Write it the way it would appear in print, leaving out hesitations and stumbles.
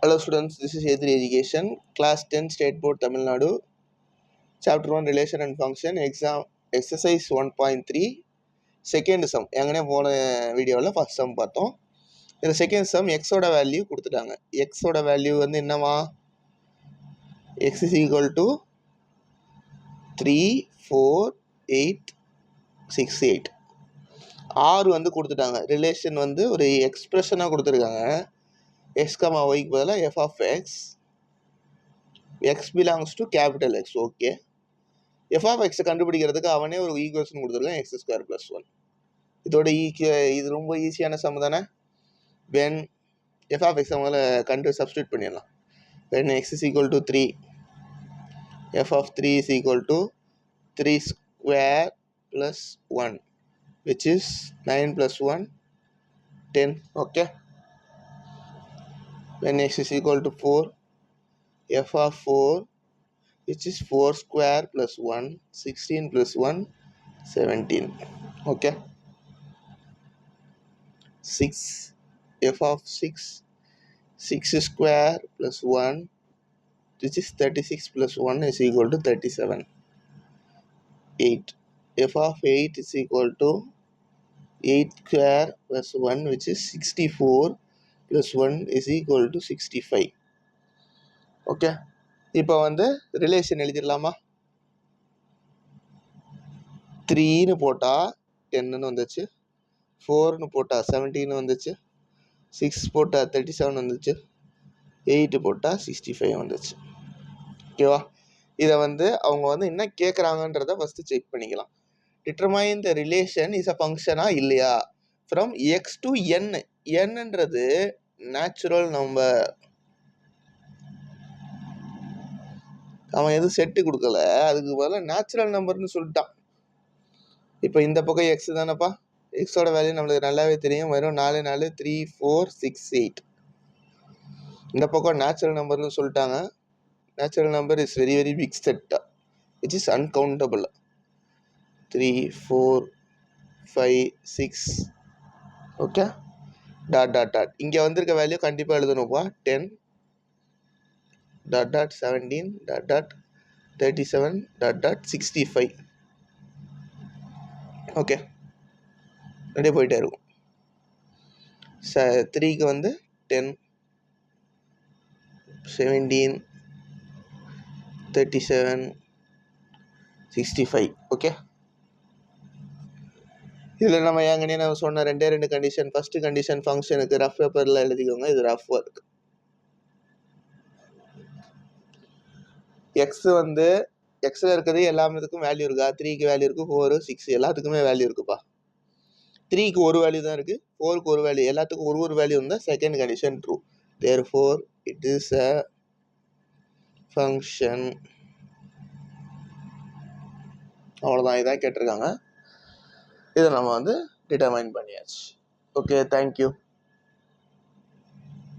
Hello students, this is A3 Education, Class 10 State Board Tamil Nadu, Chapter 1 Relation and Function, Exercise 1.3, Second Sum. எங்கனே போன வீடியோவில் first sum பார்த்தோம். இந்த second sum எக்ஸோட value கொடுத்துட்டாங்க. எக்ஸோட வேல்யூ வந்து என்னவா? X is equal to 3, 4, 8, 6, 8. R வந்து கொடுத்துட்டாங்க. ரிலேஷன் வந்து ஒரு எக்ஸ்பிரஷனாக கொடுத்துருக்காங்க. எக்ஸ் கமா ஒய்க்கு பதிலாக f of x, x belongs to capital X. Okay, f of எக்ஸை கண்டுபிடிக்கிறதுக்கு அவனே ஒரு ஈக்குவேஷன் கொடுத்துருக்கான், எக்ஸ் ஸ்கொயர் ப்ளஸ் ஒன். இதோட இது ரொம்ப ஈஸியான சம் தானே. வென் எஃப் ஆஃப் எக்ஸை முதல்ல சப்ஸ்டியூட் பண்ணிடலாம். When x is equal to 3, f of 3 is equal to 3 square plus 1, which is 9 plus 1, 10. Okay. When x is equal to 4, f of 4, which is 4 square plus 1, 16 plus 1, 17. Okay. 6, f of 6, 6 square plus 1, which is 36 plus 1 is equal to 37. 8, f of 8 is equal to 8 square plus 1, which is 64 plus 1 is equal to 65. Okay, இப்போ வந்து relation எழுதிடலாமா? 3ன்னு போட்டால் 10ன்னு வந்துச்சு, 4ன்னு போட்டால் 17 வந்துச்சு, 6 போட்டால் 37 வந்துச்சு, 8 போட்டால் 65 வந்துச்சு. ஓகேவா? இதை வந்து அவங்க வந்து என்ன கேட்குறாங்கன்றத ஃபஸ்ட்டு செக் பண்ணிக்கலாம். Determine the relation is a ஃபங்க்ஷனா இல்லையா ஃப்ரம் எக்ஸ் டு என். என்னன்றது நேச்சுரல் நம்பர். அவன் எதுவும் செட்டு கொடுக்கல, அதுக்கு பதிலாக நேச்சுரல் நம்பர்னு சொல்லிட்டான். இப்போ இந்த பக்கம் எக்ஸ் தானேப்பா, எக்ஸோட வேல்யூ நம்மளுக்கு நல்லாவே தெரியும், வெறும் 4, 4, 3, 4, 6, 8. இந்த பக்கம் நேச்சுரல் நம்பர்னு சொல்லிட்டாங்க. Natural number is very very big set, which is uncountable. 3, 4, 5, 6. Okay, dot dot dot. இங்கே வந்திருக்க வேல்யூ கண்டிப்பாக எழுதணும்ப்பா. 10 dot dot 17 dot dot 37 dot dot 65. Okay, அப்படியே போயிட்டே இருக்கும். 3க்கு வந்து 10, 17, 37, 65. ஓகே, இதில் நம்ம ஏங்கனே நான் சொன்ன ரெண்டு கண்டிஷன். ஃபஸ்ட்டு கண்டிஷன் ஃபங்க்ஷனுக்கு ரஃப் பேப்பரில் எழுதிக்கோங்க, இது ரஃப் ஒர்க். எக்ஸ் வந்து எக்ஸில் இருக்கிறது எல்லாத்துக்கும் வேல்யூ இருக்கா? 3க்கு வேல்யூ இருக்குது, 4, 6 எல்லாத்துக்குமே வேல்யூ இருக்குப்பா. 3க்கு ஒரு வேல்யூ தான் இருக்குது, 4க்கு ஒரு வேல்யூ, எல்லாத்துக்கும் ஒரு வேல்யூ இருந்தால் second condition true. Therefore it is a function. அவ்வளோதான், இதான் கேட்டிருக்காங்க. இதை நம்ம வந்து டிட்டர்மைன் பண்ணியாச்சு. Okay, thank you.